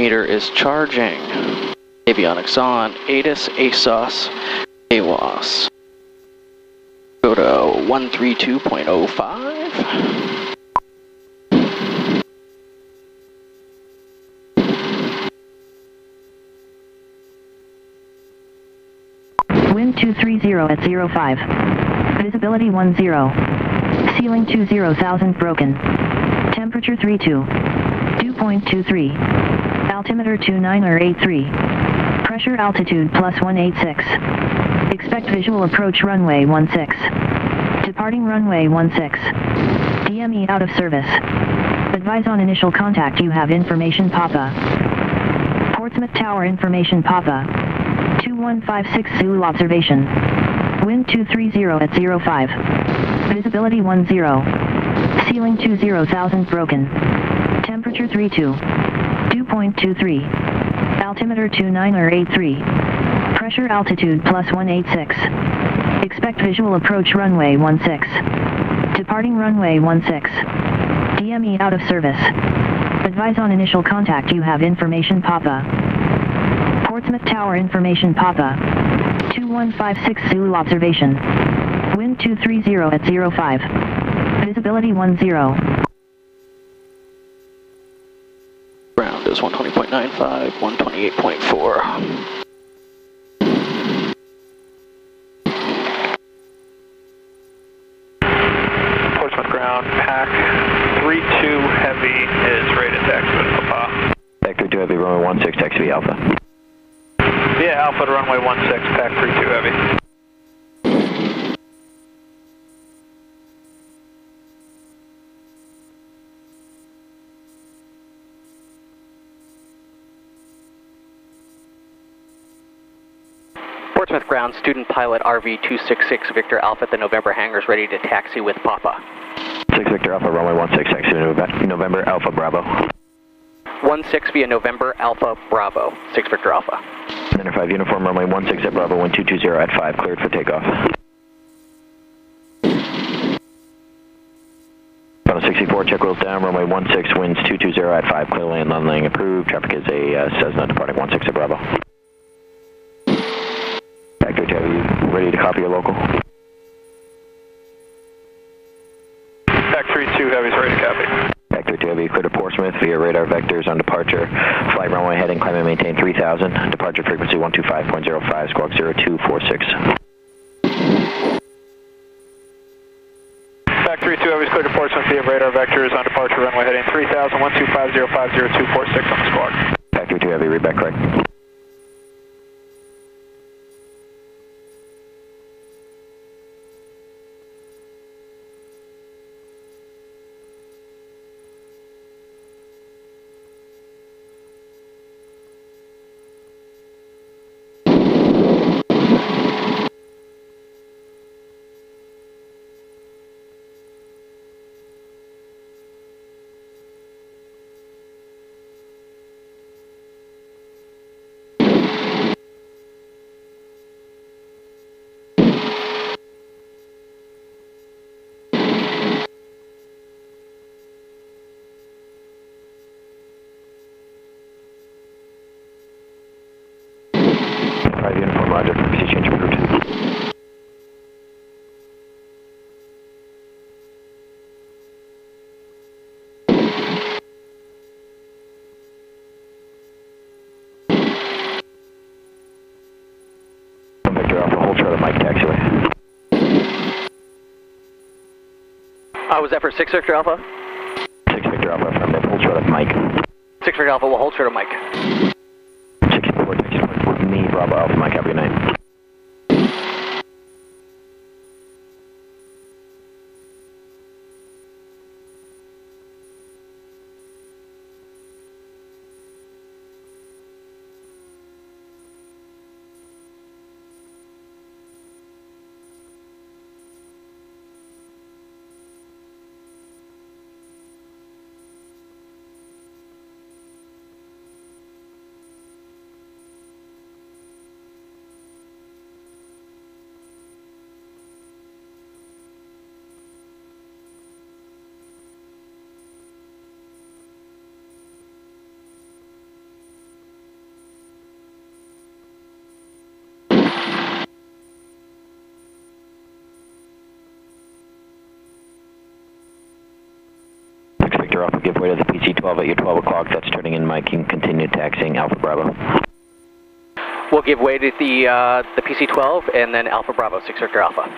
altimeter is charging. Avionics on, ATIS, ASOS, AWOS. Go to 132.05. Wind 230 at 05. Visibility 10. Ceiling 20,000 broken. Temperature 32. Dew point 23. Altimeter 2983. Pressure altitude plus 186. Expect visual approach runway 16. Departing runway 16. DME out of service. Advise on initial contact you have information Papa. Portsmouth Tower information Papa. 2156 Zulu observation. Wind 230 at 05. Visibility 10. Ceiling 20,000 broken. Temperature 32. Dew point 23. Altimeter 2983. Pressure altitude plus 186. Expect visual approach runway 16. Departing runway 16. DME out of service. Advise on initial contact you have information Papa. Portsmouth Tower information Papa. 2156 Zulu observation. Wind 230 at 05. Visibility 10. Ground is 120.95, 128.4. Portsmouth ground, pack 32 heavy is rated taxi with Papa. Vector 2 heavy, runway 16, taxi Alpha. Yeah, Alpha to runway 16, pack 32 heavy. Portsmouth ground, student pilot RV 266 Victor Alpha at the November hangars ready to taxi with Papa. 6 Victor Alpha, runway 16, taxi to November Alpha Bravo. 16 via November Alpha Bravo, 6 Victor Alpha. Center 5 uniform, runway 16 at Bravo, 1220 at 5, cleared for takeoff. Final 64, check wheels down, runway 16, winds 220 at 5, clear land, landing approved, traffic is a Cessna departing 16 at Bravo. Vector 2, you ready to copy your local? Pack 32 heavy is ready to copy. Vector 2 heavy, clear to Portsmouth via radar vectors on departure. Flight runway heading, climb and maintain 3000. Departure frequency 125.05, squawk 0246. Pack 32 heavy is clear to Portsmouth via radar vectors on departure runway heading 3000, 125.05, 0246 on the squawk. Vector 2 heavy, read back correct. Uniform, roger, frequency change approved. Victor Alpha, hold short of Mike, taxiway. Was that for 6 Victor Alpha? 6 Victor Alpha, affirmative, hold short of Mike. 6 Victor Alpha, we'll hold short of Mike. 64, taxi with me, Bravo Alpha, Mike, have a good night. Victor Alpha, give way to the PC-12 at your 12 o'clock. That's turning in Mike and continue taxiing Alpha Bravo. We'll give way to the PC-12 and then Alpha Bravo, 6 Victor Alpha.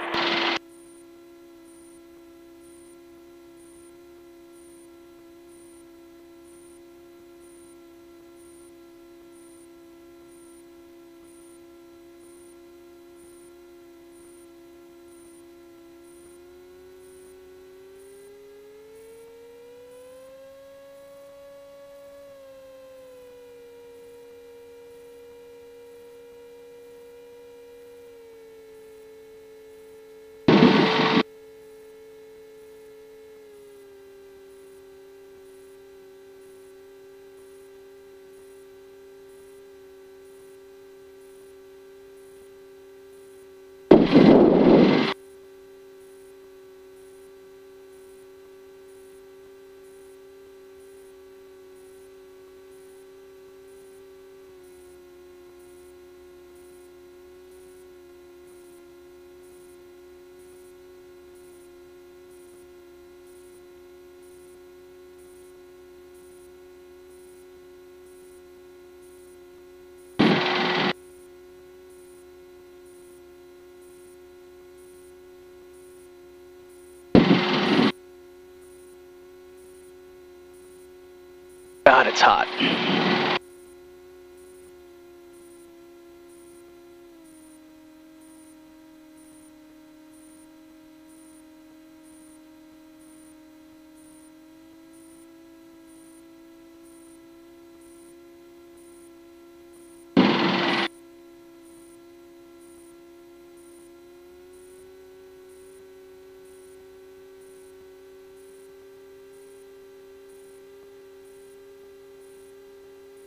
God, it's hot.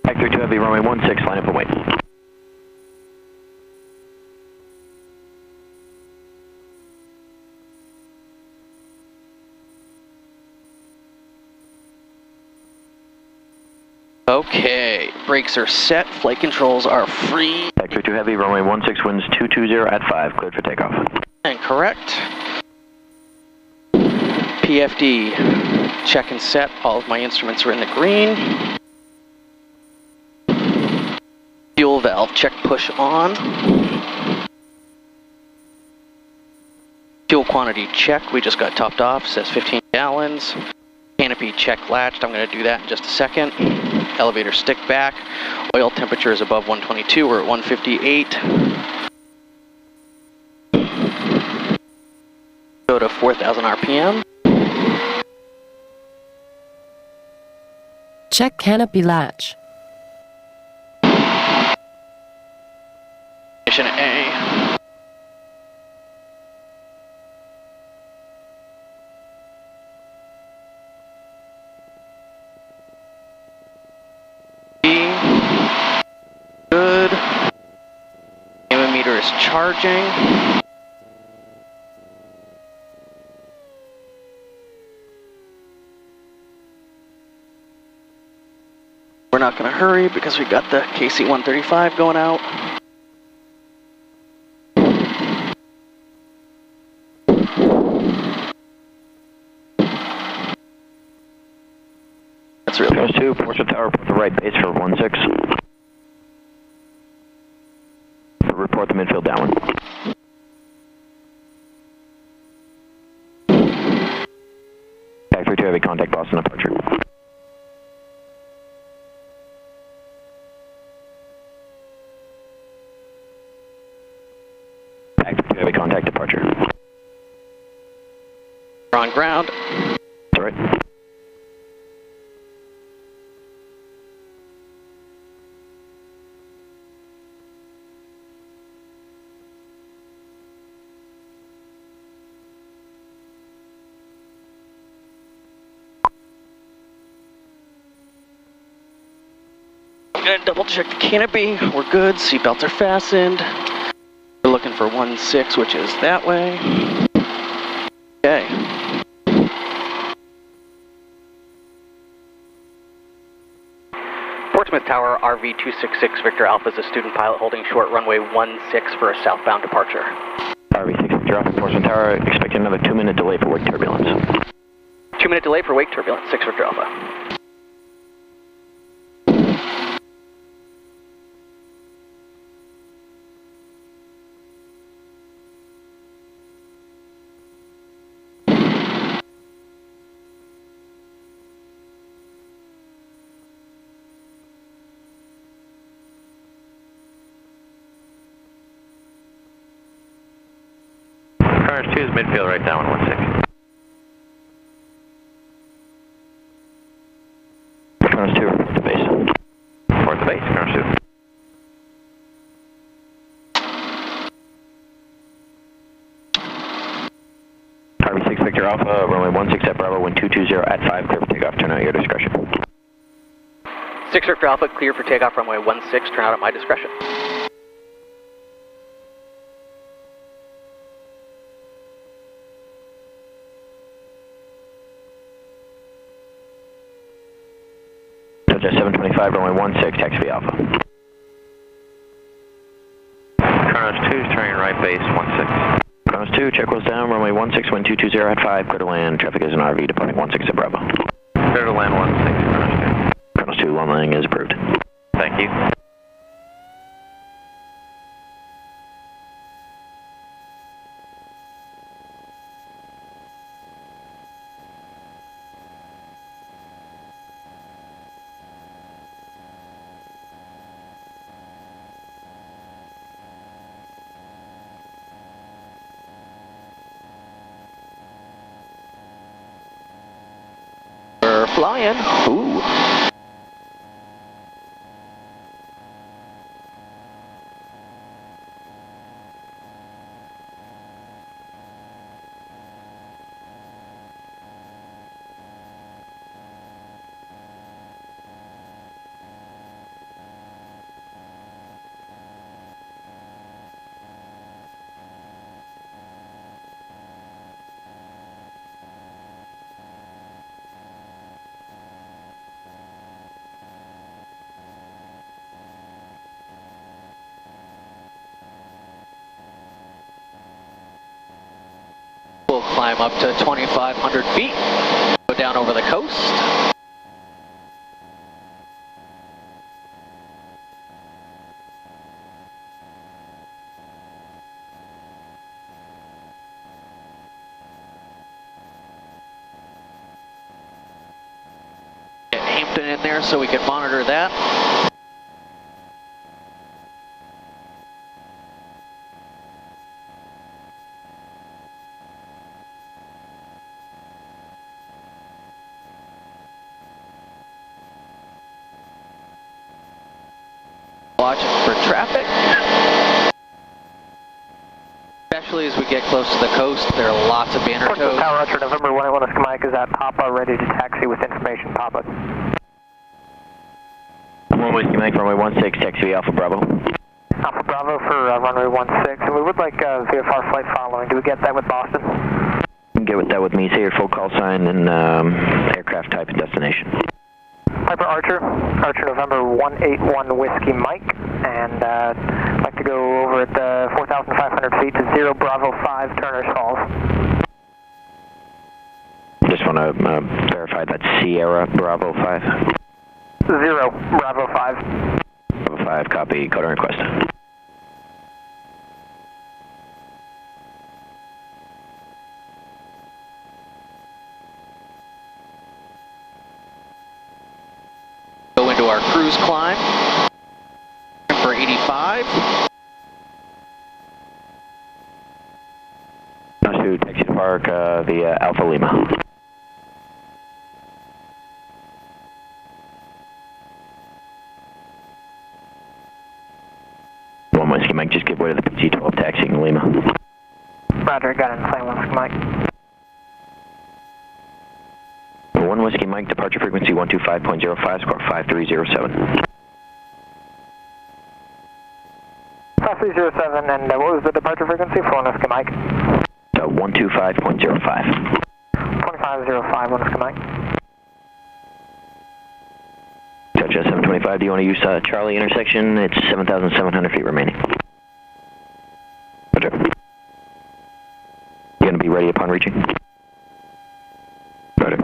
Factory 2 Heavy, runway 16, line up and wait. Okay, brakes are set, flight controls are free. Factory 2 Heavy, runway 16, winds 220 at 5, cleared for takeoff. And correct. PFD, check and set, all of my instruments are in the green. Fuel valve, check push on. Fuel quantity check, we just got topped off, says 15 gallons. Canopy check latched, I'm going to do that in just a second. Elevator stick back. Oil temperature is above 122, we're at 158. Go to 4,000 RPM. Check canopy latch. Mission A. B. Good. Meter is charging. We're not going to hurry because we got the KC-135 going out. That's really Goes to Portsmouth Tower, report the right base for 16. Report the midfield downwind. Factory 2 Heavy, contact Boston departure. Factory 2 Heavy, contact departure. We're on ground. All right. I'm gonna double check the canopy. We're good. Seatbelts are fastened. We're looking for 16, which is that way. Okay. Portsmouth Tower, RV266 Victor Alpha is a student pilot holding short runway 16 for a southbound departure. RV6 Victor Alpha, Portsmouth Tower, expecting another 2-minute delay for wake turbulence. 2-minute delay for wake turbulence, 6 Victor Alpha. Cars 2 is midfield right now on 16. Cars 2, report the base. Report the base, Cars 2. Harvey 6 Victor Alpha, runway 16 at Bravo, wind 220 at 5, clear for takeoff, turn out at your discretion. 6 Victor Alpha, clear for takeoff, runway 16, turn out at my discretion. Touch 725, runway 16, taxi Alpha. Kronos 2 is turning right base, 16. Kronos 2, check wheels down, runway 16, wind 220 at 5, clear to land, traffic is an RV, departing 16 at Bravo. Clear to land 16, Kronos 2. Kronos 2, long landing is approved. Thank you. We're flying. Ooh. We'll climb up to 2,500 feet, go down over the coast. Get Hampton in there so we can monitor that. Watching for traffic. Especially as we get close to the coast, there are lots of banner tows. Tower Archer, November 181 Oscar Mike is at Papa, ready to taxi with information, Papa. 1 Whiskey Mike, runway 16, taxi Alpha Bravo. Alpha Bravo for runway 16, and we would like VFR flight following. Do we get that with Boston? Get with that with me, say your full call sign and aircraft type and destination. Piper Archer, Archer November 181 Whiskey Mike, and I'd like to go over at 4,500 feet to 0 Bravo 5 Turner's Falls. Just want to verify that's Sierra Bravo 5. 0 Bravo 5. Bravo 5, copy, code and request. Go into our cruise climb for 85. To taxi to park via Alpha Lima. One Whiskey Mike, just give way to the PC-12 taxiing Lima. Roger, got it in plane 1 Whiskey Mike. 1 Whiskey Mike, departure frequency 125.05, squawk 5307. 5307, and what was the departure frequency for 1 Whiskey Mike? 125.05. 2505, 1 Whiskey Mike. Touch 725, do you want to use Charlie intersection? It's 7,700 feet remaining. Roger. You going to be ready upon reaching? Roger.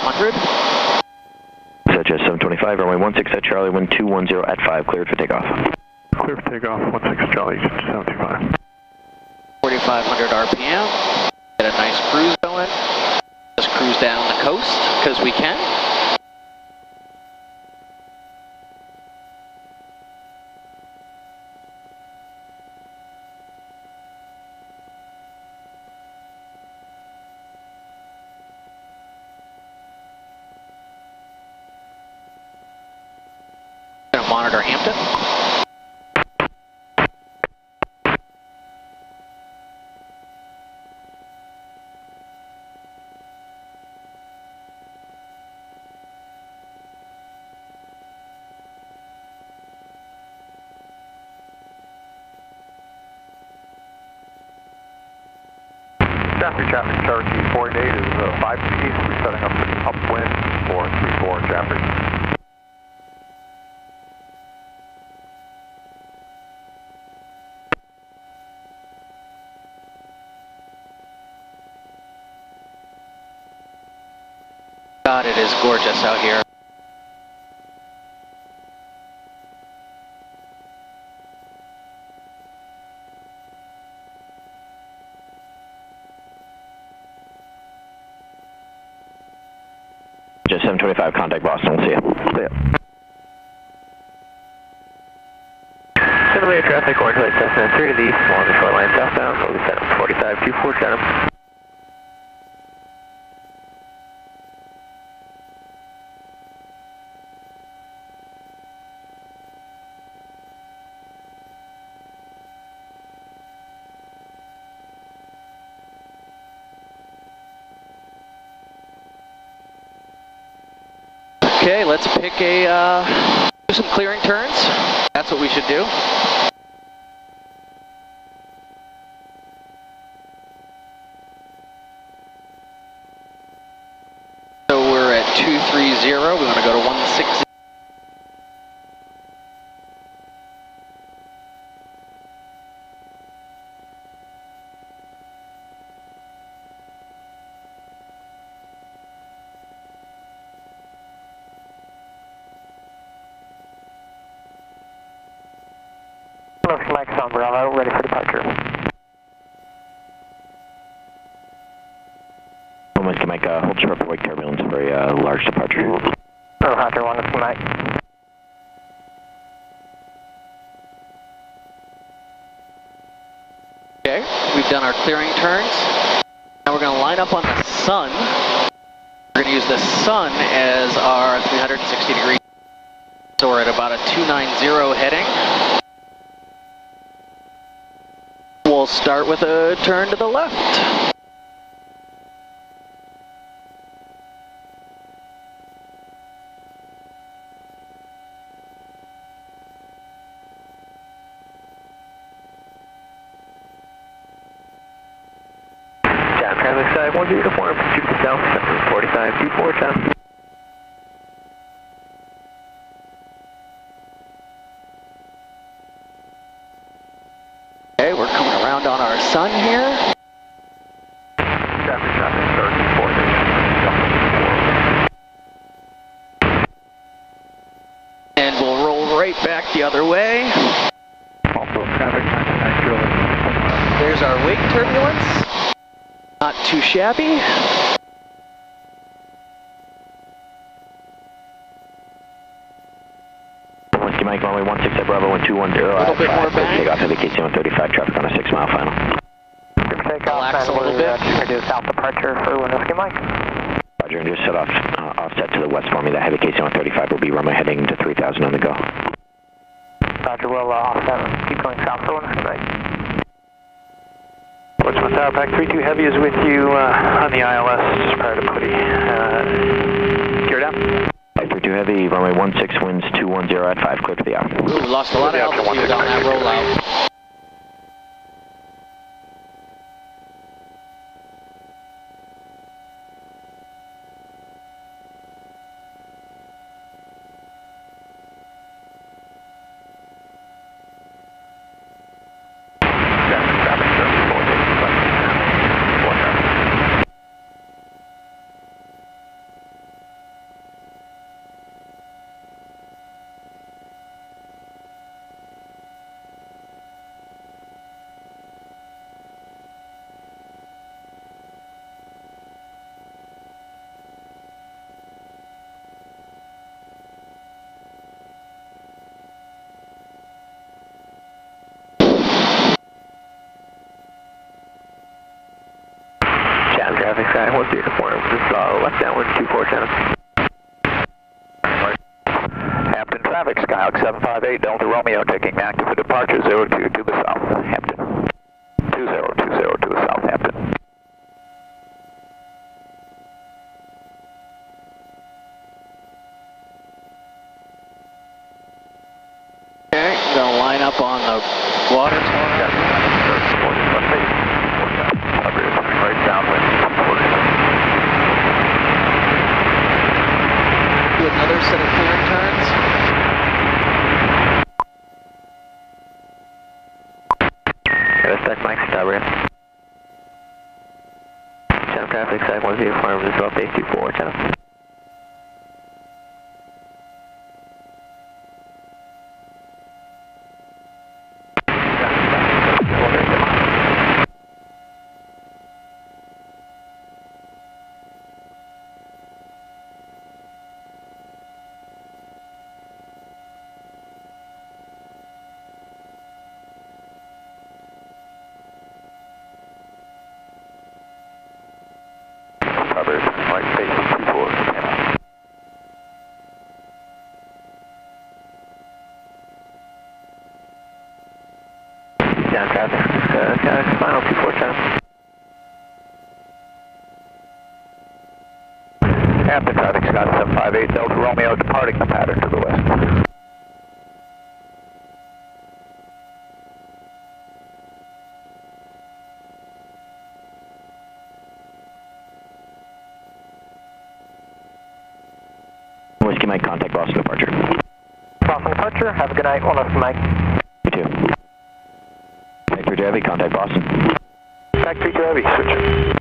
4500. Just 725, runway 16 at Charlie, wind 210 at 5, cleared for takeoff. Clear for takeoff, 16 Charlie, 725. 4500 RPM. Get a nice cruise going. Just cruise down the coast, because we can. Gonna monitor Hampton. Traffic, Cherokee 48 is 5 degrees. We're setting up for upwind 434 traffic. God, it is gorgeous out here. Just 725, contact Boston, see ya. See ya. Center traffic, orange light Cessna 3 to the east, along the shoreline southbound, focus at 4524 Chatham. Okay, let's pick do some clearing turns. That's what we should do. So we're at 230, we want to go to 160. Mike's on Bravo, ready for departure. Mike, hold short for wake turbulence for a large departure. Roger, 1 Whiskey Mike. Okay, we've done our clearing turns. Now we're going to line up on the sun. We're going to use the sun as our 360 degree. So we're at about a 290 heading. We'll start with a turn to the left. Traffic side 10 to 4, pursuit to south, 4524 Chatham. Okay, we're coming around on our sun here. Traffic, Cherokee 48. And we'll roll right back the other way. Also traffic, 99 Julie. There's our wake turbulence. Not too shabby. Whiskey Mike, runway 16 at Bravo, wind 210 A little bit more back. Takeoff heavy KC 135, traffic on a 6 mile final. Relax a little bit. Reduce south departure for 1 Whiskey Mike. Roger, and just set off, offset to the west for me. That heavy KC 135 will be runway heading to 3000 on the go. Roger, we'll offset, keep going south for 1 Whiskey Mike. What's Tower Pack 32 Heavy is with you on the ILS just prior to Putty. Gear down. 32 Heavy, runway 16, winds 210 at 5, clear to the out. Ooh, we lost a lot of altitude on that rollout. traffic sky, what's your confirm? This is left downwind 24 channel. Hampton traffic, Skyhawk 758, Delta Romeo, taking active for departure 02 to the south, Hampton. 2020 to the south, Hampton. Okay, I'm going to line up on the water tower. Right downwind. Do another set of clearing turns. Respect Mike, Starbreeze. Channel traffic side 10 farm, this is off base 24 channel. Covered, right base 24 channel. Down traffic, final 24 channel. Hampton traffic, Scott 758, Delta Romeo, departing the pattern to the west. Whiskey Mike, contact Boston departure. Boston departure, have a good night, one left Mike. You too. Factory Heavy, contact Boston. Factory to heavy, switcher.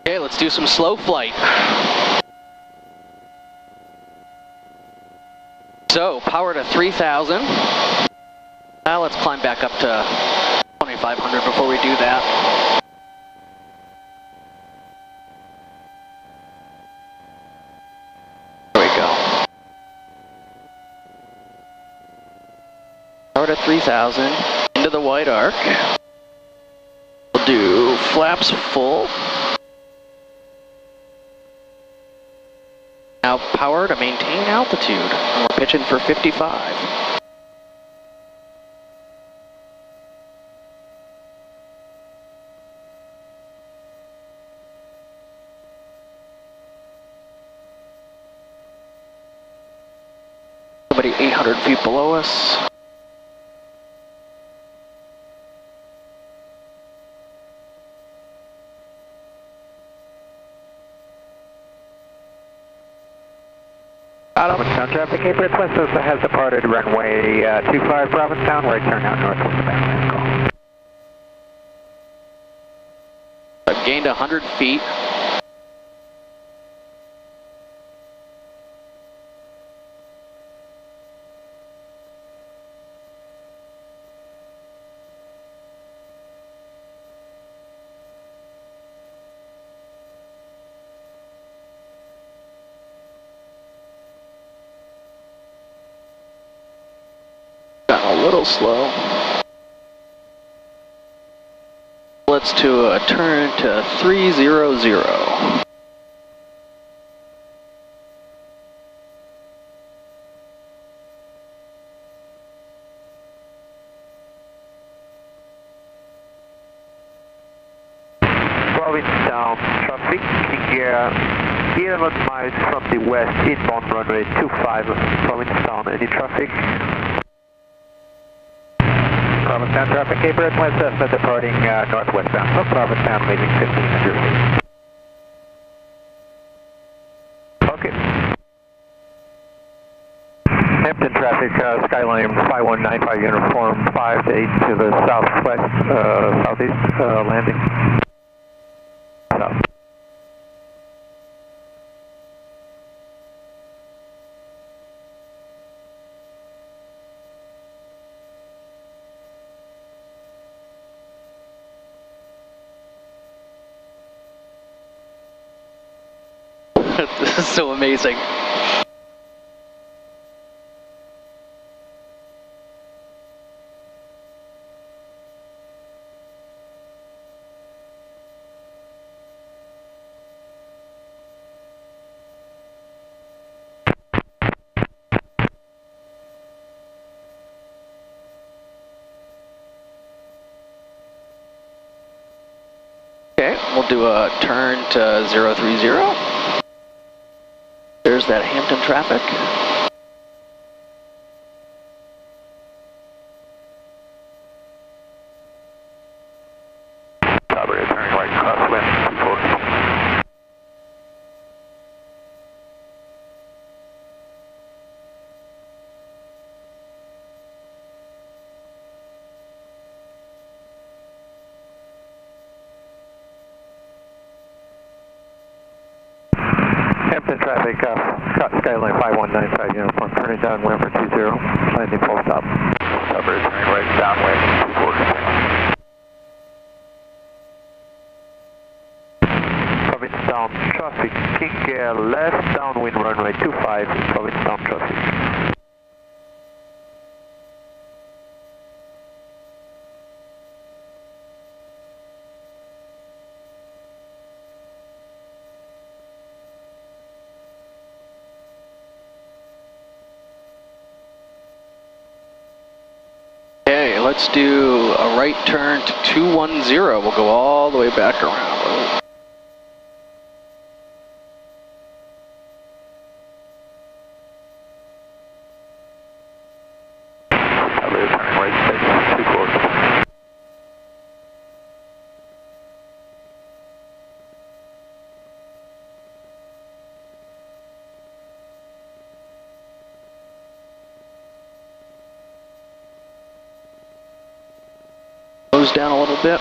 Okay, let's do some slow flight. So, power to 3,000. Now let's climb back up to 2,500 before we do that. There we go. Power to 3,000, into the white arc. We'll do flaps full. Now power to maintain altitude, and we're pitching for 55. Somebody 800 feet below us. Provincetown traffic, April West has departed runway 25 Provincetown, right turn out northwest of Avalanche call. I've gained 100 feet. Gotten a little slow. Let's do a turn to 300. Provincetown traffic, 11 miles from the west, inbound runway 25, Provincetown. Any traffic? Provincetown traffic, Cape Breton West Cessna departing northwestbound from Provincetown, leaving 1500 feet. Okay. Hampton traffic, Skyline 5195 uniform 5 to 8 to the southwest, southeast, landing. South. This is so amazing. Okay, we'll do a turn to 030. There's that Hampton traffic. Operator turning right crosswind 240. Hampton traffic, Skyline 5195 uniform, turning downwind for 20, landing full stop. Operator turning right downwind 240. Provincetown traffic, king left downwind runway 25, Provincetown traffic. Okay, let's do a right turn to 210. We'll go all the way back around. Operator turning right 240. Close down a little bit.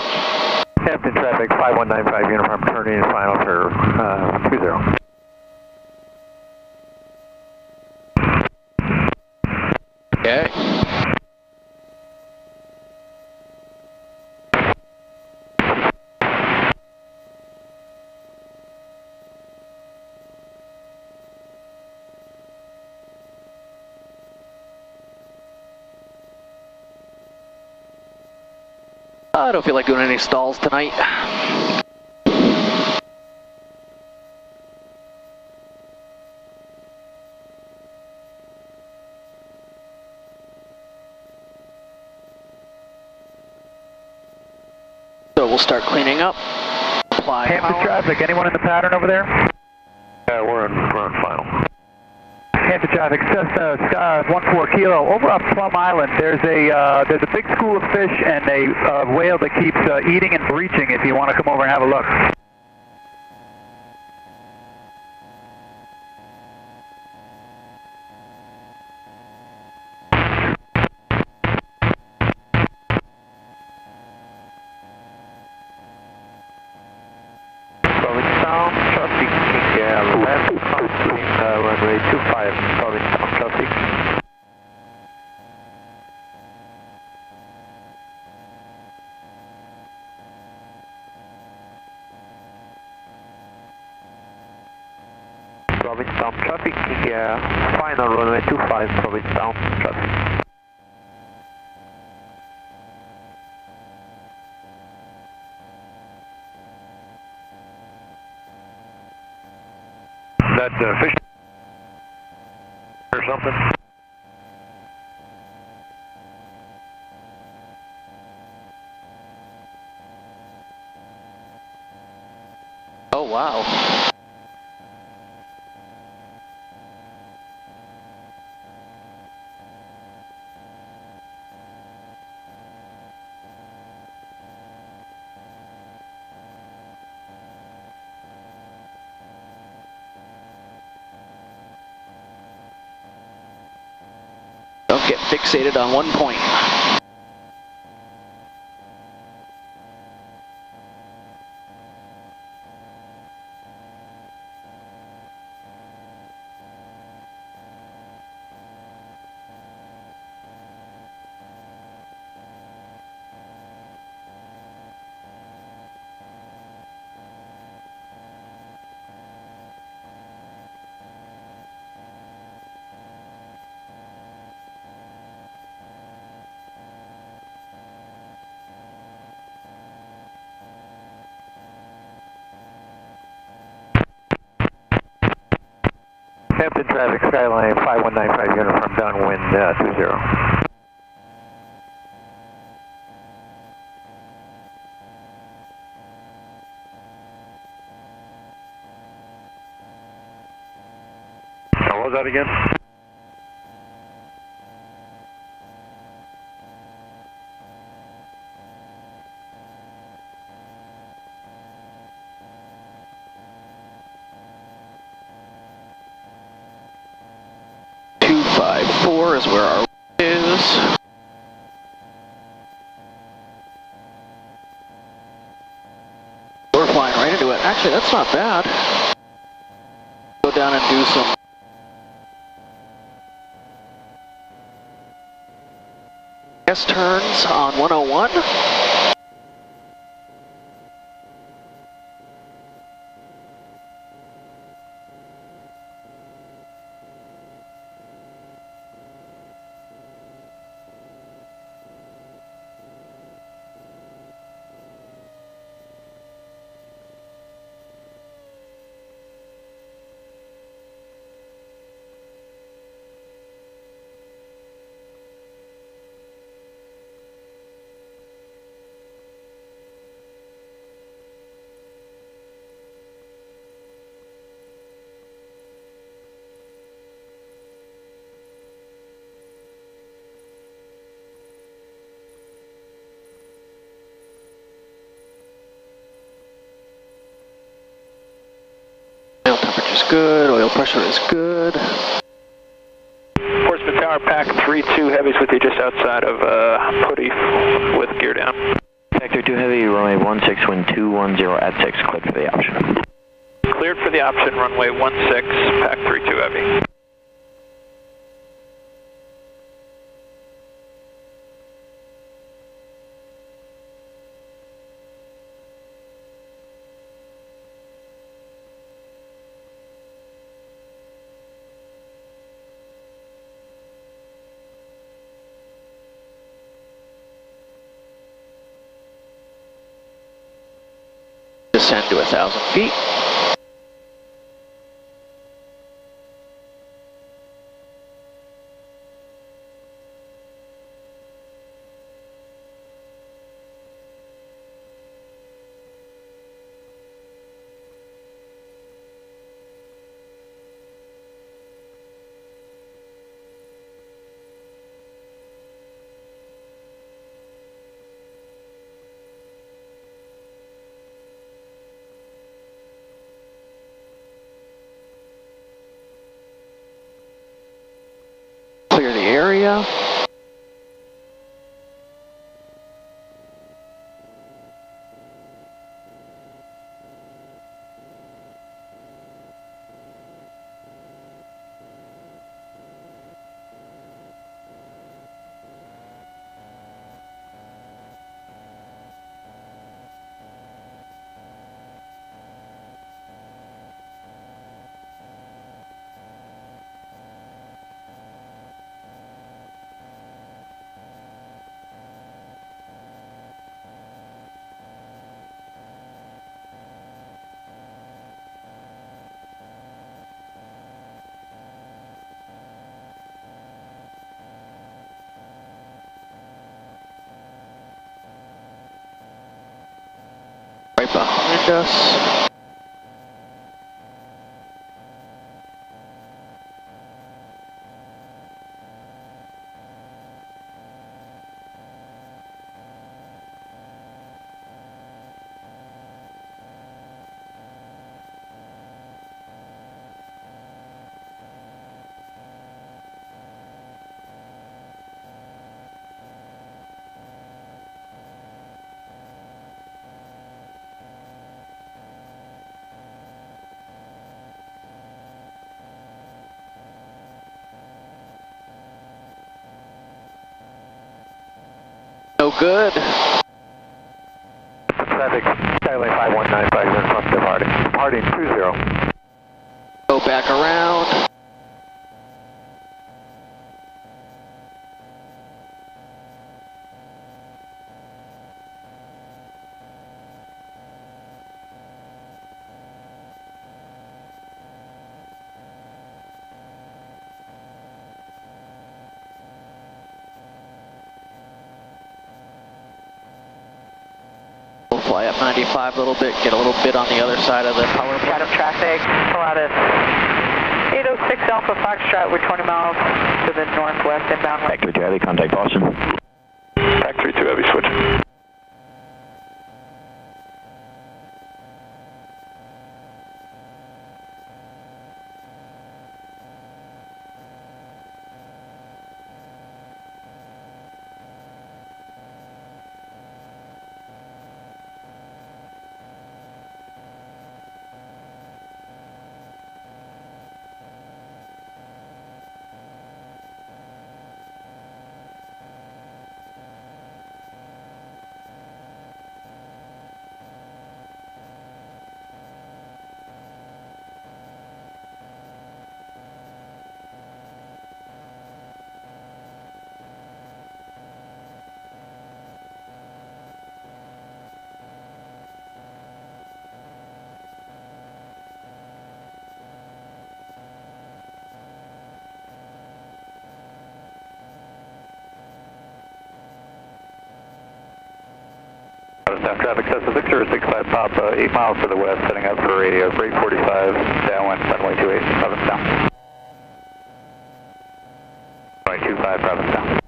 Hampton traffic 5195 uniform, turning and final for 20. Okay. I don't feel like doing any stalls tonight. So we'll start cleaning up. Apply Hampton power. traffic, anyone in the pattern over there? We're in final. Hampton traffic, Cessna 14 Kilo. Over off Plum Island, there's a big school of fish and a whale that keeps eating and breaching if you want to come over and have a look. Provincetown traffic, left crossing runway 25, Provincetown traffic. Provincetown traffic, final runway 25, Provincetown traffic. That fish or something? Oh wow. get fixated on one point. Hampton traffic, Skyline 5195 uniform, downwind 20. What was that again? Is where our is. We're flying right into it. Actually, that's not bad. Go down and do some S-turns on 101. Oil temperature is good, oil pressure is good. Portsmouth Tower, Pack 32 heavies with you just outside of Putty with gear down. Pack 32 heavy, runway 16, wind 210 at 6, cleared for the option. Cleared for the option, runway 16, Pack 32 heavy. Descend to 1,000 feet. Clear the area. Right behind us. No good. Traffic, Skyline 5195, you're in front of departing. Departing 20. Go back around. We'll fly up 95 a little bit, get a little bit on the other side of the power plant. Chatham traffic, Pilatus 806 Alpha Foxtrot, we're 20 miles to the northwest inbound. Factory 2 Heavy, contact Boston. Factory 2 Heavy, switch. South traffic, Cessna 6065 Papa, 8 miles to the west, setting up for radio, rate 45, downwind, runway 28, Province down. Runway 25, Province down.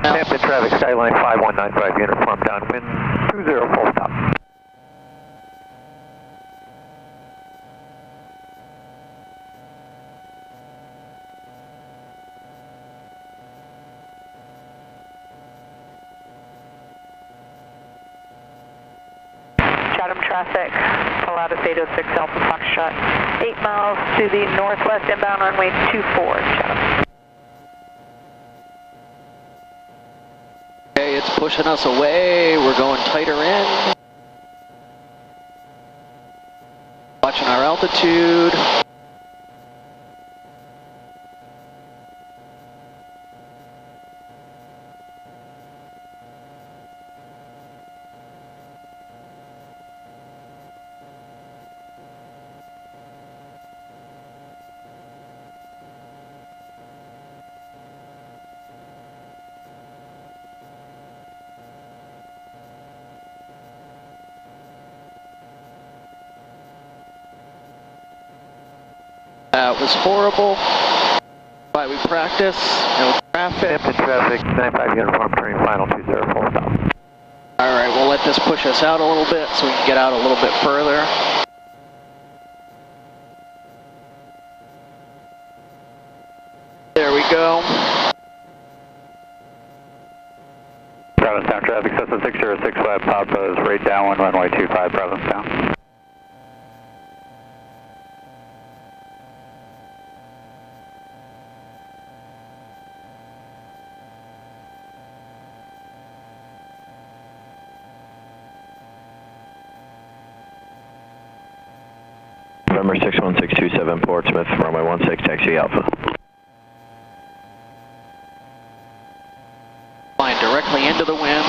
Hampton traffic, Skyline 5195, uniform downwind, 20, full stop. Chatham traffic, Pilatus 806 Alpha Foxtrot, 8 miles to the northwest inbound runway 24, Chatham. Okay, it's pushing us away. We're going tighter in. Watching our altitude. That was horrible. Why we practice, no traffic. Hampton traffic, 95 uniform, turning final 20, full stop. Alright, we'll let this push us out a little bit so we can get out a little bit further. There we go. Province down traffic, Cessna 6065 Papa is rate downwind, runway 25, Province down. November 61627 Portsmouth, runway 16, taxi Alpha. Flying directly into the wind.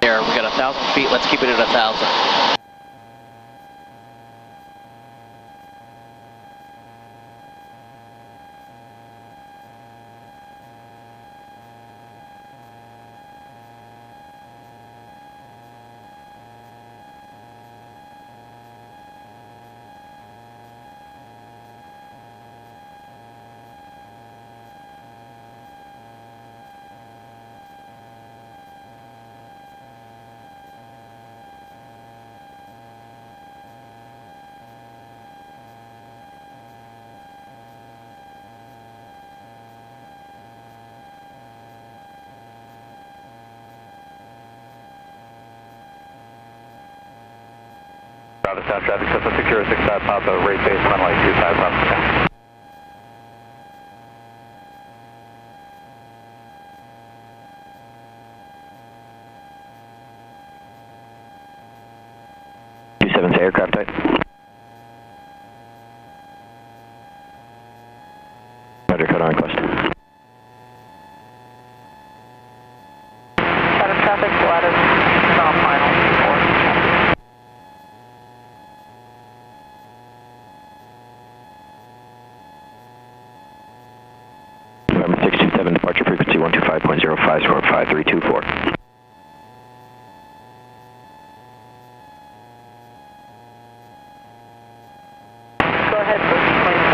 There, we got 1,000 feet. Let's keep it at 1,000. Charlestown traffic, Cessna 6065 Papa, rate base runway 25 Papa. Aircraft type. Roger, code on request. Out of traffic, Gladys, off final. November 627, departure frequency 125.05, 5324.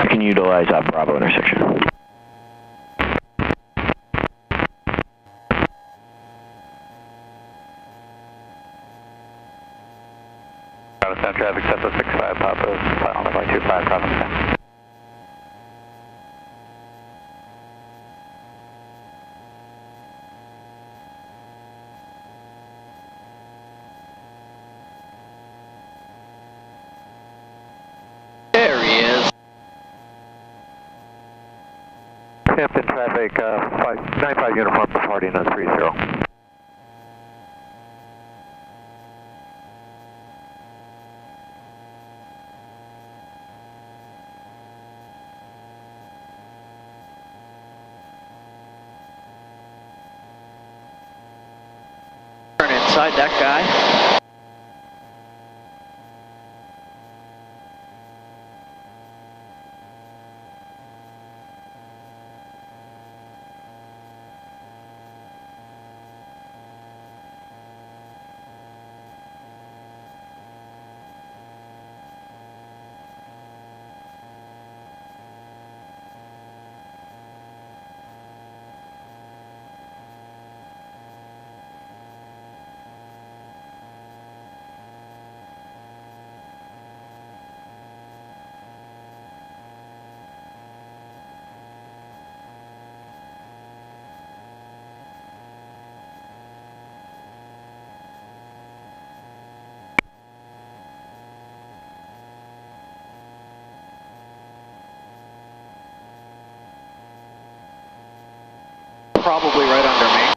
You can utilize Bravo intersection. Charlestown traffic, Cessna 65 Papa, final runway 25 Papa. There he is. Hampton traffic, 95 uniform departing on 30. Turn inside that guy. Probably right under me.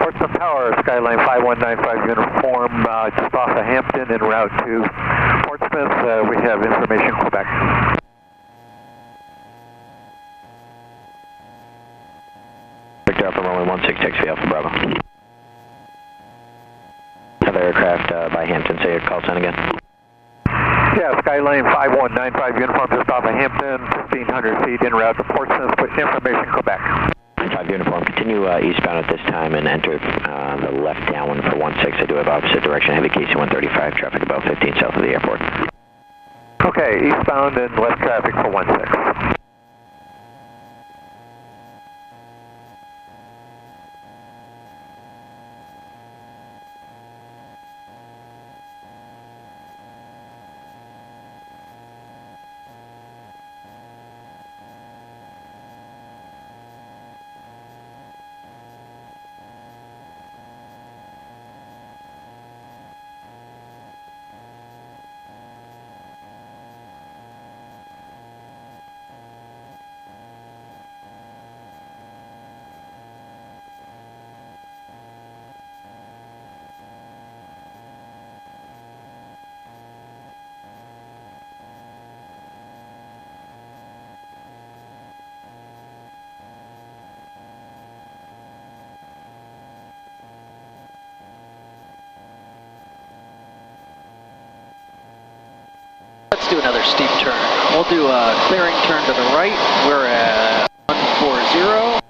Portsmouth Tower, Skyline 5195 uniform, just off of Hampton en route to Portsmouth. We have information Quebec. Victor Alpha runway 16, taxi Alpha Bravo. Other aircraft by Hampton, say your call sign again. Yeah, Skyline 5195 uniform, just off of Hampton, 1500 feet en route to Portsmouth with information Quebec. 5 uniform, continue eastbound at this time and enter the left downwind for 16. I do have opposite direction, heavy KC 135, traffic about 15 south of the airport. Okay, eastbound and left traffic for 16. do another steep turn. We'll do a clearing turn to the right. We're at 140.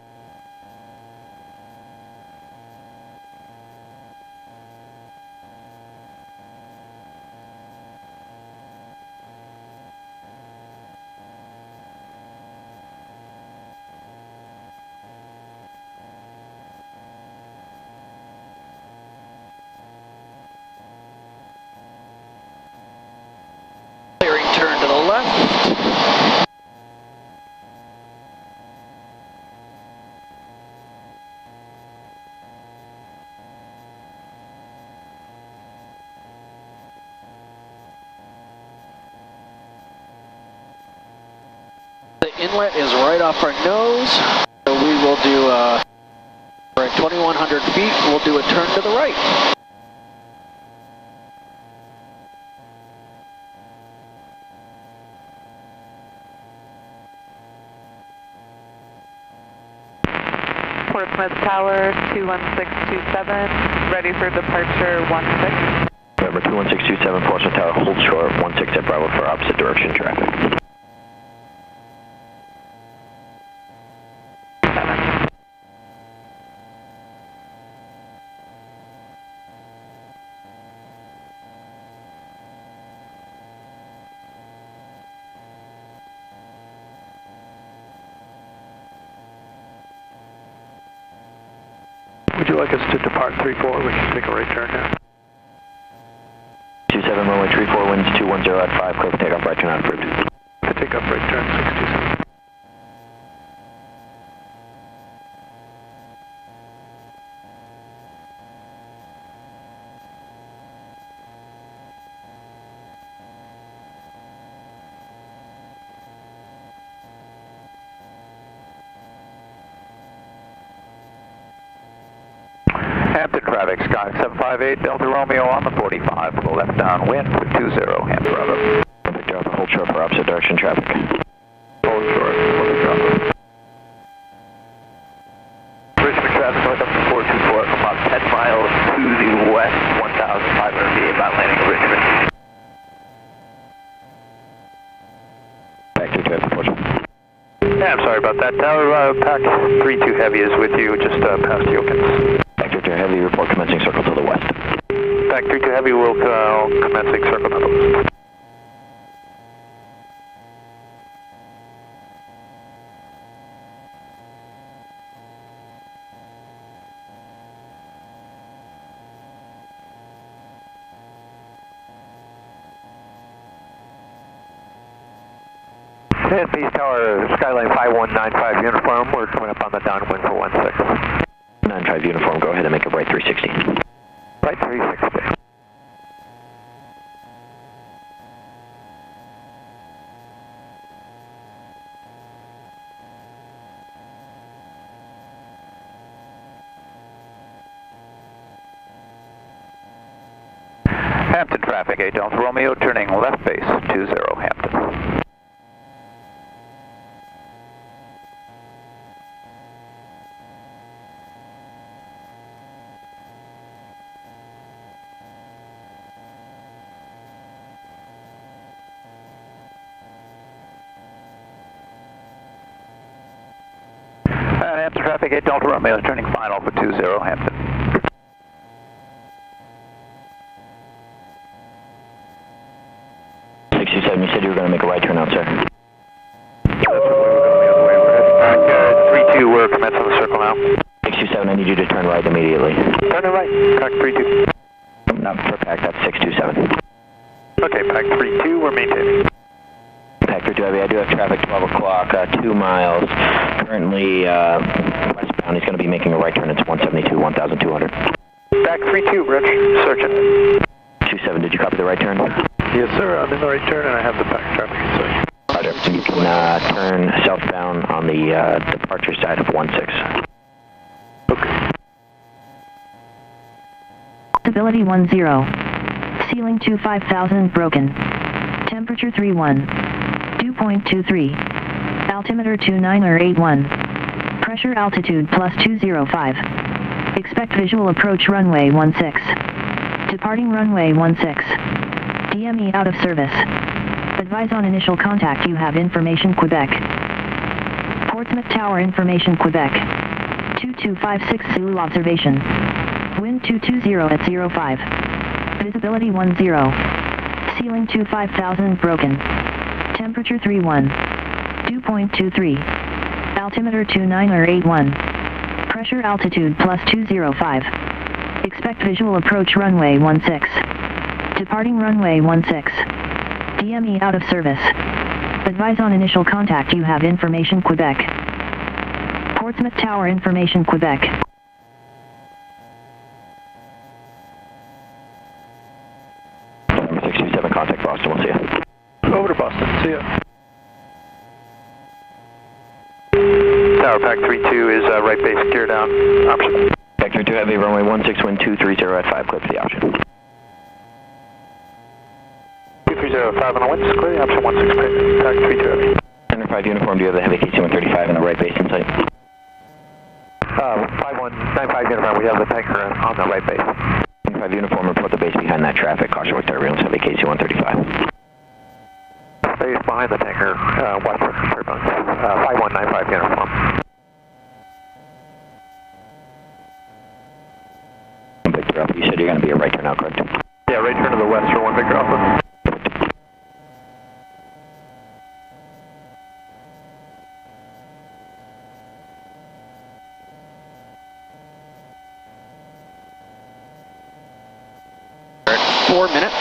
Turn to the left. The inlet is right off our nose, so we will do, we're at 2,100 feet, we'll do a turn to the right. Portsmouth Tower, 21627, ready for departure 16. November 21627, Portsmouth Tower, hold short, 16 at Bravo for opposite direction traffic. 7. Would you like us to depart 34? We can take a right turn now. 27, runway 34, winds 210 at 5, clear for takeoff, right turn not approved. To take up right turn 627. Hampton traffic, Sky 758, Delta Romeo on the 45, for the left downwind for 20, Hampton Bravo. Victor Alpha, hold short for opposite direction traffic. Hold short, Victor Alpha. Richmond traffic north up to 424 from about 10 miles to the west, 1,500 feet, about landing at Richmond. Back to traffic, Portsmouth. Yeah, I'm sorry about that. Tower, pack 32 heavy is with you, just past Yokins. Vector Heavy, report commencing circle to the west. Pack 32 heavy will commencing circle to the west. And Peace Tower, Skyline 5195 uniform, we're coming up on the downwind for 16. 95 uniform, go ahead and make a right 360. Right 360. Hampton traffic, 8 Delta Romeo, turning left base, 20 Hampton. Hampton traffic, 8 Delta Romeo, turning final for 20 Hampton. You said you were going to make a right turn out, sir. That's what we're going the other way. Pack 32, we're commencing the circle now. 627, I need you to turn right immediately. Turning right, pack 32. Not for pack, that's 627. Okay, pack 32, we're maintaining. Pack 32 heavy, I do have traffic 12 o'clock, 2 miles. Currently westbound, he's going to be making a right turn, it's 172, 1,200. Pack 32, Rich, searching. 27, did you copy the right turn? Yes, sir. I'm in the right turn, and I have the pack traffic in sight. Roger. You can turn southbound on the departure side of 16. Okay. Stability 10. Ceiling 25,000 broken. Temperature 31. Dew point 23. Altimeter 2981. Pressure altitude plus 205. Expect visual approach runway 16. Departing runway 16. DME out of service. Advise on initial contact. You have information Quebec. Portsmouth Tower information Quebec. 2256 Zulu observation. Wind 220 at 05. Visibility 10. Ceiling 25,000 broken. Temperature 31. Dew point 23. Altimeter 2981. Pressure altitude plus 205. Expect visual approach runway 16. Departing runway 16. DME out of service. Advise on initial contact. You have information Quebec. Portsmouth Tower information Quebec. Number 627, contact Boston, we'll see you. Over to Boston, see ya. Tower Pack 32 is right base, gear down, option. Pack 32 heavy, runway 16, wind 230 at 5, clear for the option. 230, 5 on the winds, clear, option 16, Pack 32 heavy. Center 5 uniform, do you have the heavy KC-135 in the right base in sight? 5195 uniform, we have the tanker on the right base. 5 uniform, report the base behind that traffic, caution with turbulence, heavy KC-135. Base behind the tanker, watch for turbulence, 5195 uniform. Victor Alpha, you said you're going to be a right turn out, correct? Yeah, right turn to the west for 1 Victor Alpha. Alright, 4 minutes.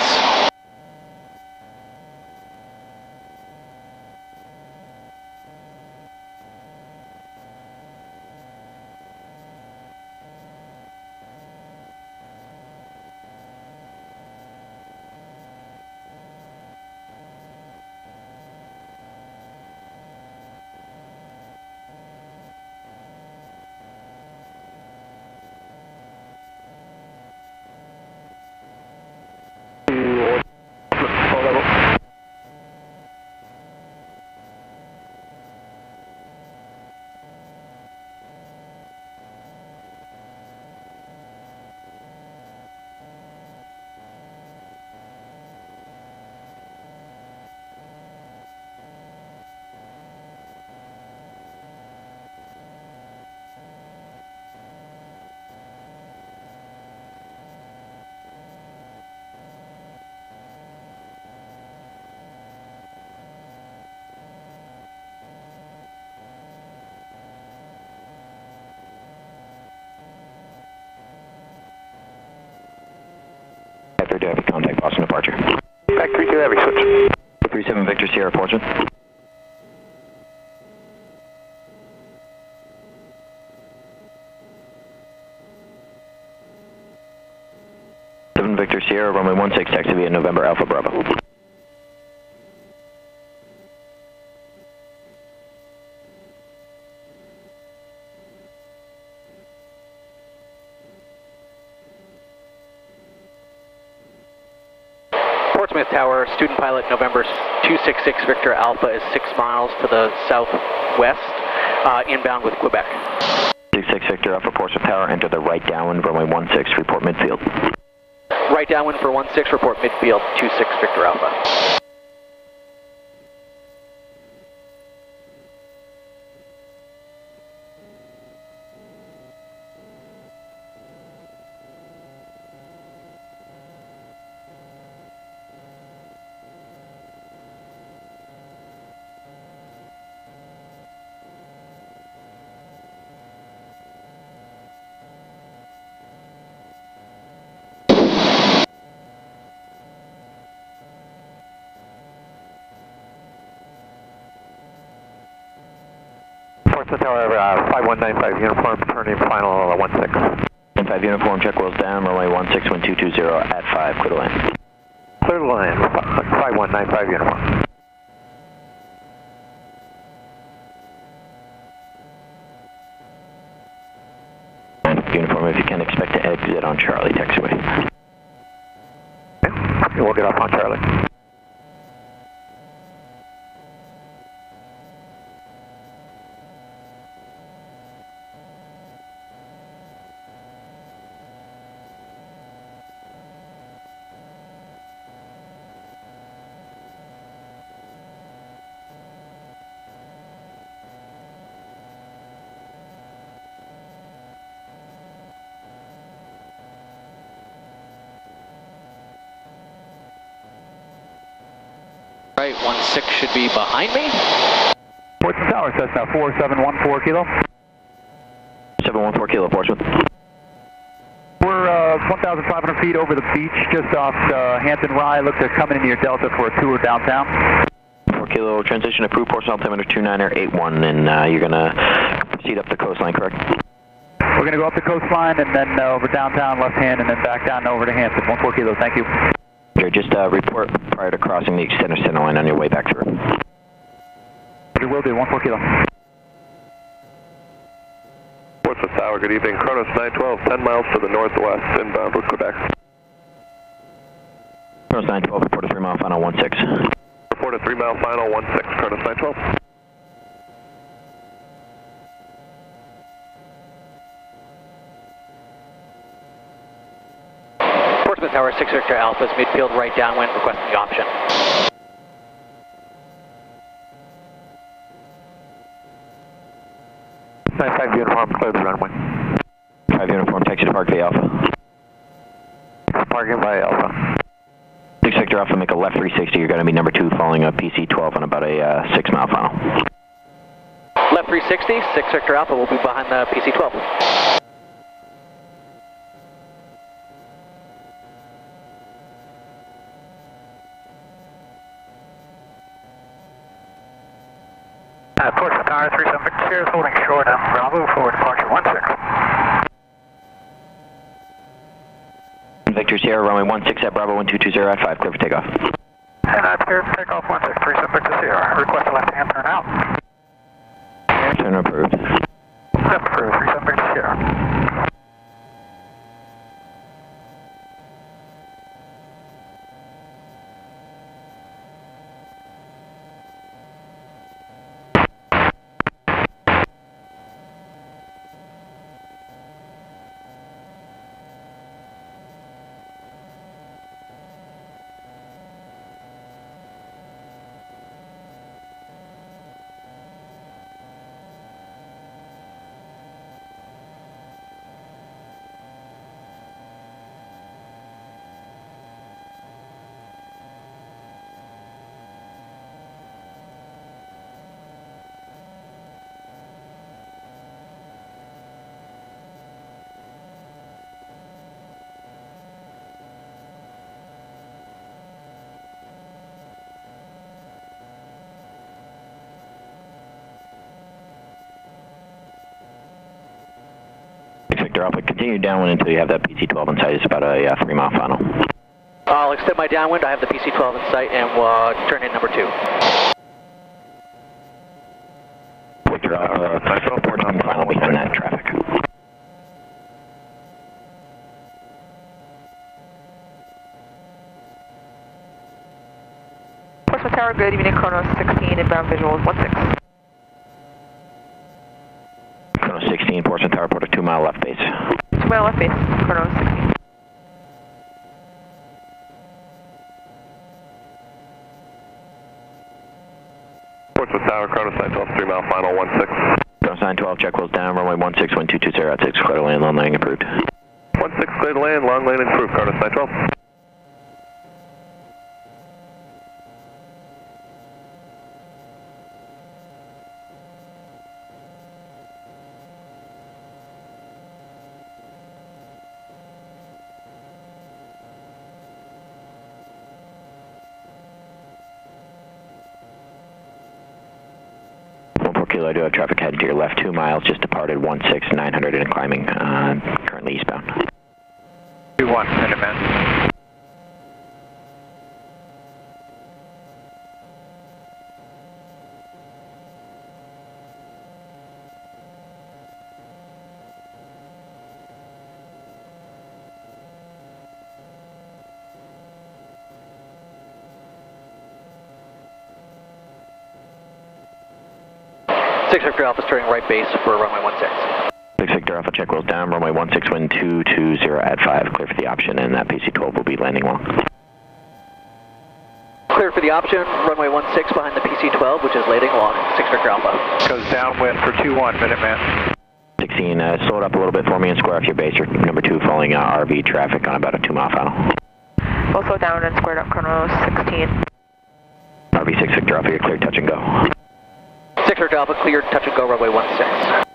Victor, do you have contact Boston departure? Pack 32 heavy, switch. 37 Victor Sierra, Portsmouth. Victor Sierra, runway 16, taxi via November Alpha Bravo. Portsmouth Tower, student pilot November 266 Victor Alpha is 6 miles to the southwest, inbound with Quebec. 66 Victor Alpha, Portsmouth Tower, enter the right downwind, runway 16, report midfield. Right downwind for 16, report midfield 26 Victor Alpha. Portsmouth Tower, 5195 uniform, turning final 16. 5 uniform, check wheels down, runway 16, wind 220 at 5, clear to land. Clear to land, 5195 uniform. Uniform, if you can expect to exit on Charlie, taxiway. Okay, we'll get off on Charlie. Right, 16 should be behind me. Portsmouth Tower, Cessna 4714 kilo. 714 kilo, Portsmouth. We're 1,500 feet over the beach, just off Hampton Rye. Look to come into your Delta for a tour downtown. 4 kilo, transition approved, Portsmouth altimeter 2981, and you're going to proceed up the coastline, correct? We're going to go up the coastline and then over downtown left hand and then back down over to Hampton. 14 kilo, thank you. Here, just report prior to crossing the extender center line on your way back through. We will do, 14 kilo. Portsmouth Tower, good evening. Kronos 912, 10 miles to the northwest, inbound for Quebec. Kronos 912, report a 3 mile final 16. Report a 3 mile final 16, Kronos 912. Portsmouth Tower, 6 Victor Alpha's midfield right downwind, requesting the option. 95 uniform, clear the runway. 5 uniform, taxi to Park Bay Alpha. Parking by Alpha. 6 Victor Alpha, make a left 360, you're going to be number 2 following a PC-12 on about a 6 mile final. Left 360, 6 Victor Alpha will be behind the PC-12. Portsmouth Tower, 37 Victor Sierra, holding short on Bravo for departure 16. Victor Sierra, runway 16 at Bravo 1220 at 5, clear for takeoff. And I'm clear for takeoff 16, 37 Victor Sierra. Request a left hand turn out. Turn approved. Left approved, 37 Victor Sierra. Victor Alpha, continue downwind until you have that PC-12 in sight. It's about a 3 mile final. I'll extend my downwind. I have the PC-12 in sight and we'll turn in number 2. Victor Alpha, report on final behind that traffic. Portsmouth Tower, good evening, Kronos 16, inbound visuals 16. Kronos 16, Portsmouth Tower, report a 2 mile left base. 2 mile left base, Kronos 16. Portsmouth Tower, Kronos 912, 3 mile final 16. Kronos 912, check wheels down, runway 16, wind 220 at 6, clear to land, long landing approved. 16 clear to land, long landing approved, Kronos 912. I do have traffic heading to your left 2 miles, just departed 16, 900 and climbing, currently eastbound. 21, Minuteman. Victor Alpha turning right base for runway 16. 6 Victor Alpha, check wheels down, runway 16, wind 220 at 5, clear for the option, and that PC-12 will be landing long. Clear for the option, runway 16 behind the PC-12, which is landing long, 6 Victor Alpha. Goes downwind for 21, Minuteman. 16, slow it up a little bit for me and square off your base. You're number 2 following RV traffic on about a 2 mile final. Also down and squared up, Kronos 16. RV RV 6 Victor Alpha, you're cleared, touch and go. 6 Victor Alpha, cleared, touch and go, runway 16.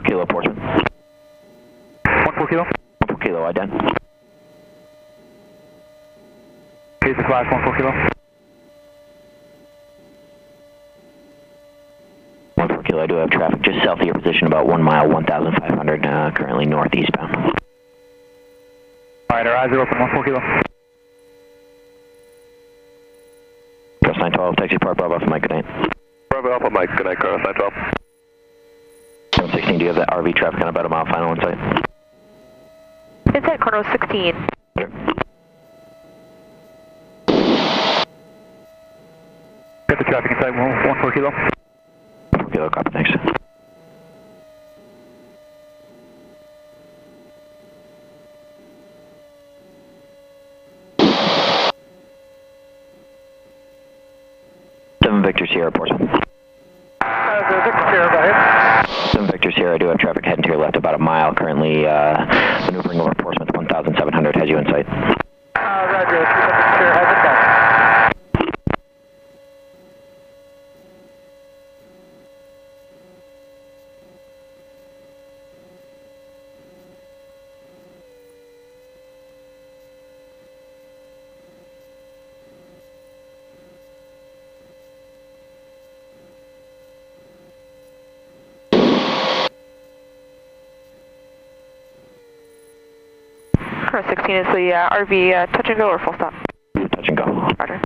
Kilo Portsmouth. 14 kilo. 14 kilo, ident. Here's the flash, 14 kilo. 14 kilo, I do have traffic just south of your position, about 1 mile, 1,500, currently northeastbound. Alright, our eyes are open, 14 kilo. Cross 912, taxi park, Bravo Alpha Mike, good night. Bravo Alpha Mike, good night, Cross 912. 716, do you have that RV traffic on about a mile final in sight? Insight, Chronos 16. Sure. Got the traffic inside, 14 kilo. 14 kilo, copy, thanks. Victor Sierra, Portsmouth. Victor Sierra, go ahead. 7 Victor Sierra, I do have traffic heading to your left about a mile, currently maneuvering over Portsmouth, 1,700, has you in sight. Roger, Victor Sierra has it back. Chronos 16 is the RV touch and go or full stop? Touch and go. Roger.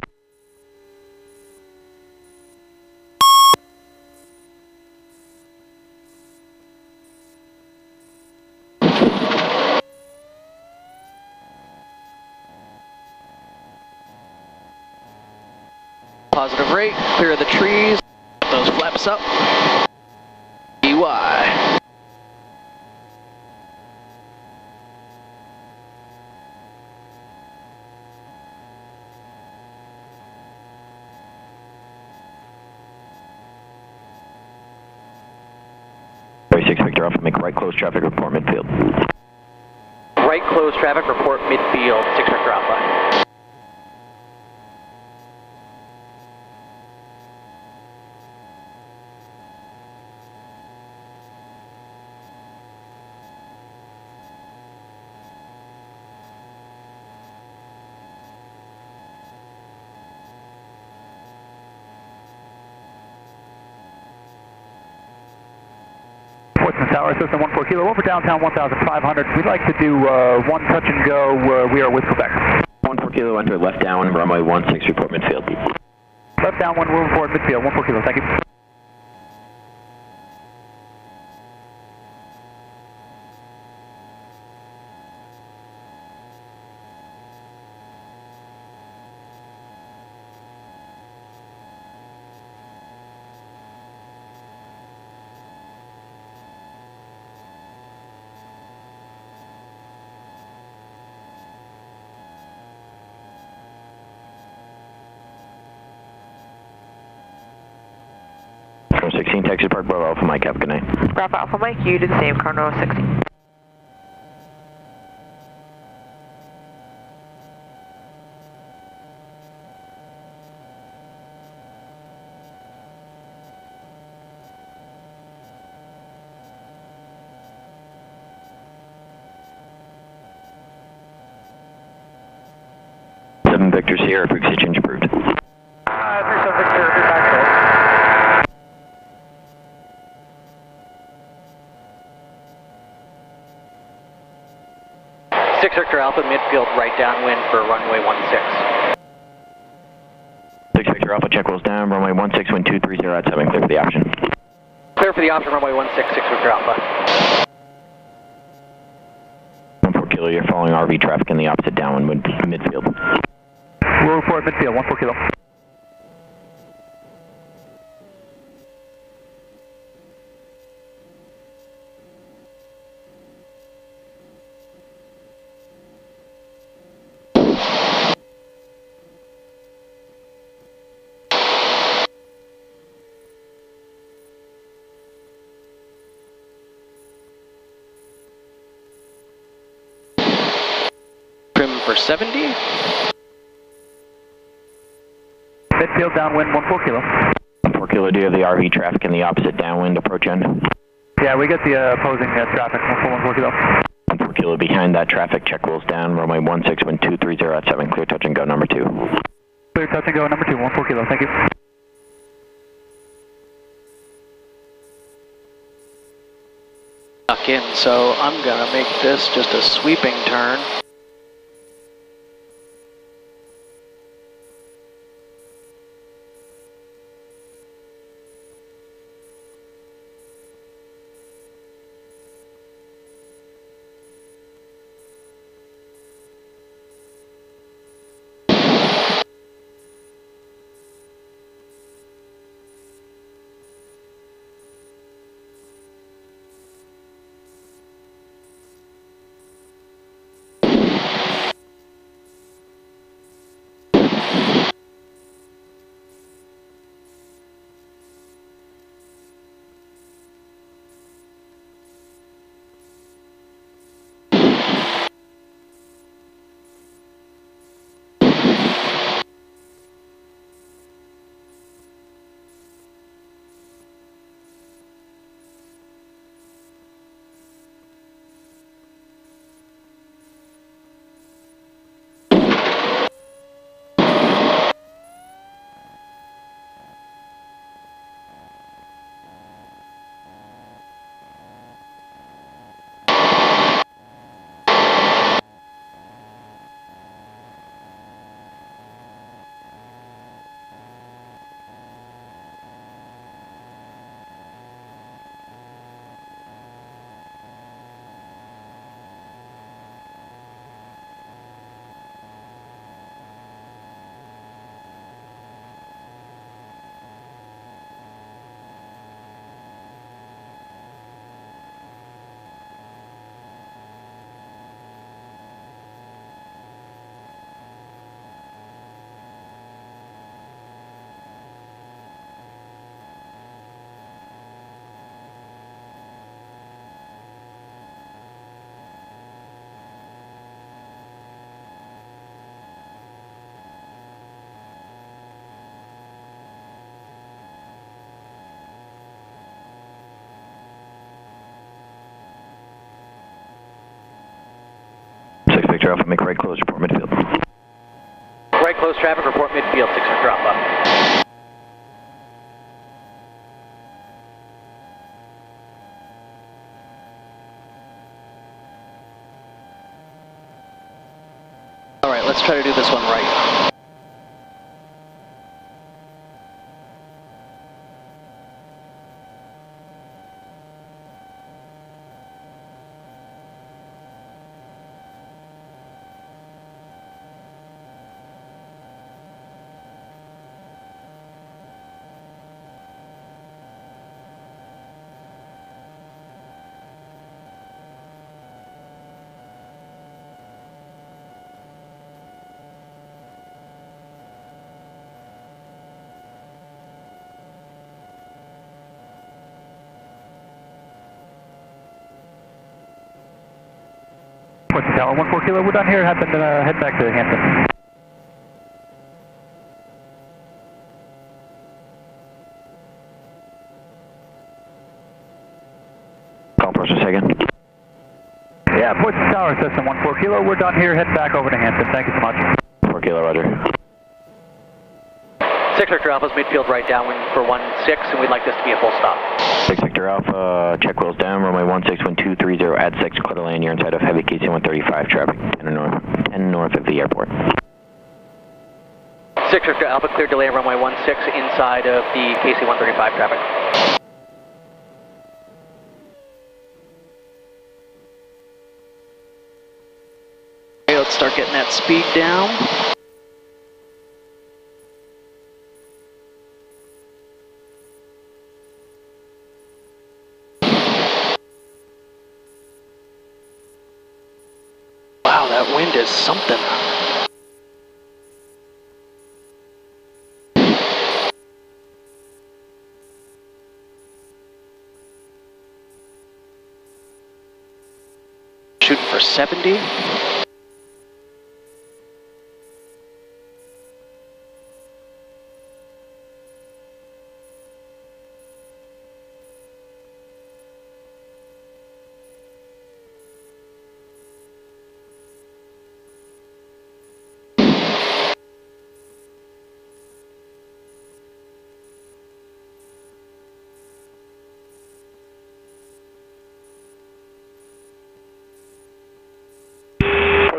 Positive rate, clear the trees, those flaps up. EY. Victor Alpha, make right close traffic, report midfield. Right close traffic, report midfield, 6 Victor Alpha. Portsmouth Tower System 14 kilo, over downtown 1,500. We'd like to do one touch and go. We are with Quebec. 14 kilo, enter left down, runway 16, report midfield. Left down, 1 room forward, midfield, 14 kilo, thank you. Chrono 16, taxi park, Bravo Alpha Mike, have a good night. Bravo Alpha Mike, you do the same, Chronos 16. Victor Sierra, frequency change approved. 37 Victor, be back there. 6 Victor Alpha, midfield, right downwind for runway 16. 6 Victor Alpha, check wheels down, runway 16, wind 230 at 7, clear for the option. Clear for the option, runway 16, 6 Victor Alpha. 14 Kilo, you're following RV traffic in the opposite downwind midfield. We'll report midfield, 14 Kilo. Trim for 70. Midfield downwind, 14 Kilo. 4 Kilo, do you have the RV traffic in the opposite downwind approach end? Yeah, we got the opposing traffic, 14 Kilo. 4 Kilo, behind that traffic, check wheels down, runway 16, wind 230 at 7, clear touch and go number 2. Clear touch and go number 2, 14 Kilo, thank you. Stuck in, so I'm gonna make this just a sweeping turn. Victor Alpha, make right close, report midfield. Right close traffic, report midfield, 6 Victor Alpha. Alright, let's try to do this one right. Tower 14 Kilo, we're done here, head back to Hampton. Call process again. Yeah, Portsmouth Tower System 14 Kilo, we're done here, head back over to Hampton. Thank you so much. 4 Kilo, roger. 6 Victor Alpha's midfield right downwind for 16, and we'd like this to be a full stop. 6 Victor Alpha, check wheels down, runway 16, wind 230 at 6, clear to land, you're inside of heavy KC-135 traffic, 10 north of the airport. 6 Victor Alpha, clear delay runway 16 inside of the KC-135 traffic. speed down. Wow, that wind is something. Shooting for 70.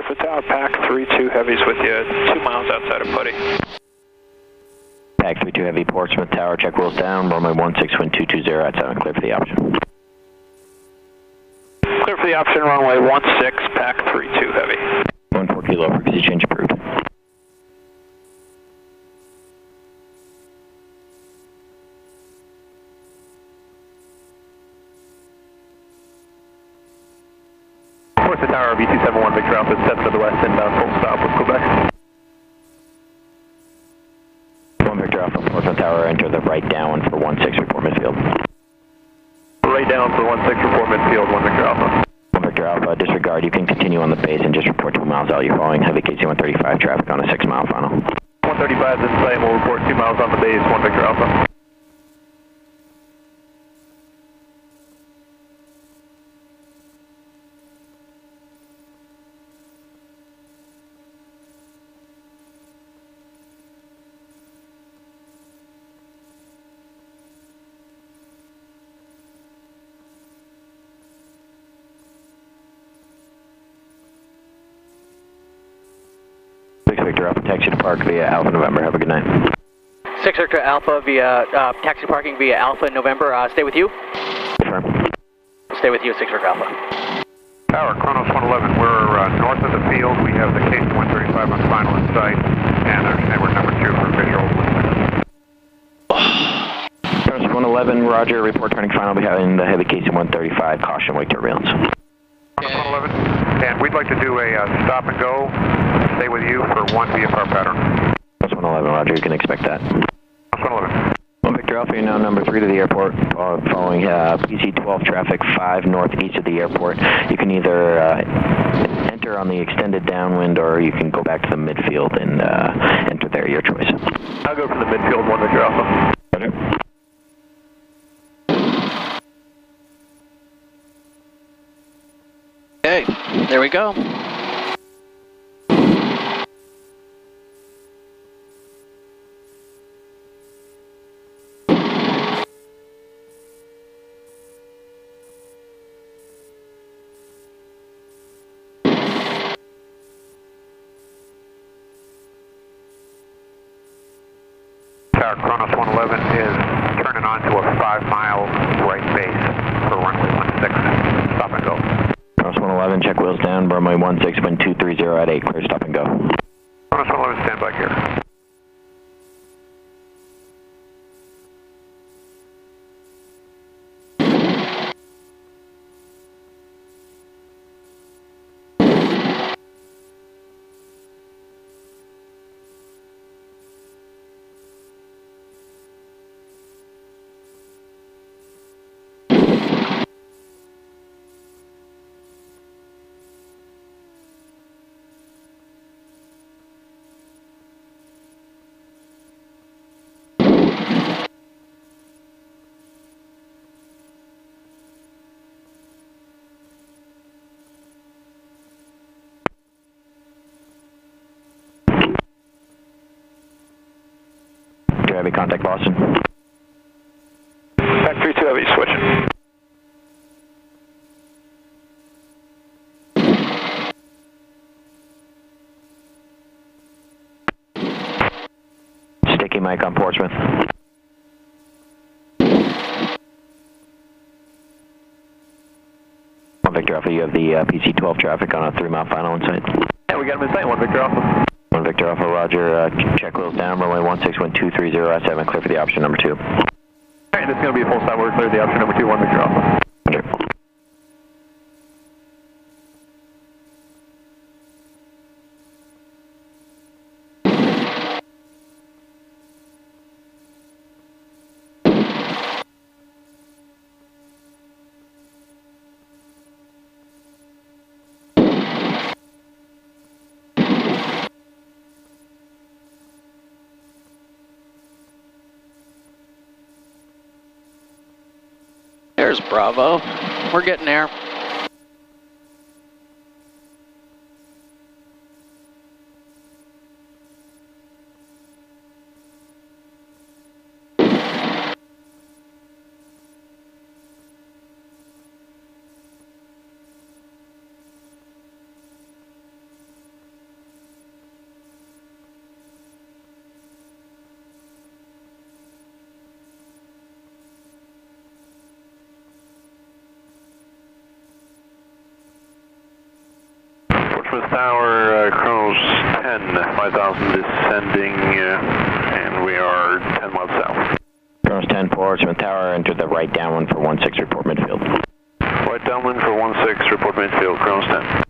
The Tower, Pack 3-2 Heavy's with you, 2 miles outside of Putty. Pack 3-2 Heavy, Portsmouth Tower, check wheels down, runway 16, wind 220 outside, clear for the option. Clear for the option, runway 16, Pack 3-2 Heavy. 14 kilo, frequency change approved. Portsmouth Tower, V271 Victor Alpha, 7 to the west, inbound, full stop with Quebec. 1 Victor Alpha, Portsmouth Tower, enter the right down for 16, report midfield. Right down for 16, report midfield, 1 Victor Alpha. 1 Victor Alpha, disregard, you can continue on the base and just report 2 miles out. You're following heavy KC-135 traffic on a 6 mile final. 135 is in sight, we'll report 2 miles on the base, 1 Victor Alpha. Victor Alpha, taxi to park via Alpha November. Have a good night. 6 Victor Alpha via taxi parking via Alpha November. Stay with you. Confirm. Stay with you, 6 Victor Alpha. Tower, Kronos 111, we're north of the field. We have the KC-135 on final in sight, and we're number 2 for visual. Kronos 111, roger, report turning final behind the heavy KC-135, caution, wake turbulence. Kronos 111, and we'd like to do a stop and go, stay with you for 1 VFR pattern. Kronos 111, roger, you can expect that. Kronos 111. 1 Victor Alpha, you're now number 3 to the airport, following PC-12 traffic 5 northeast of the airport. You can either enter on the extended downwind or you can go back to the midfield and enter there, your choice. I'll go for the midfield, 1 Victor Alpha. Roger. Okay, there we go. Tower, Kronos 111 is turning onto a 5-mile right base for runway 16. Stop and go. Kronos 111, check wheels down, runway 16, wind 230 at 8, clear, stop and go. Kronos 111, stand by here. Heavy, contact Boston. Pack 3-2 Heavy, switch. Sticky mic on Portsmouth. Victor Alpha, you have the PC-12 traffic on a 3-mile final in sight. Yeah, we got him in sight, 1 Victor Alpha. 1 Victor Alpha, roger. Check wheels down, runway 161230 S7, clear for the option number 2. Alright, this is going to be a full stop. We're clear the option number 2, 1 Victor Alpha. Roger. There's Bravo. We're getting there. Portsmouth Tower, Kronos 10, 5000 descending, and we are 10 miles south. Kronos 10, Portsmouth Tower, enter the right downwind for 16, report midfield. Right downwind for 16, report midfield, Kronos 10.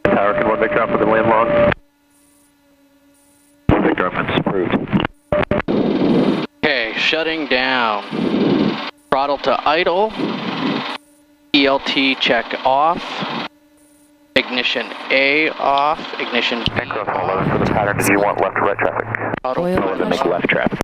Tower, can 1 Victor Alpha then land long? 1 Victor Alpha, it's approved. Okay, shutting down. Throttle to idle. ELT check off. Ignition A off. Ignition B. And Kronos 11 for the pattern, did you want left or right traffic? Throttle Make left traffic.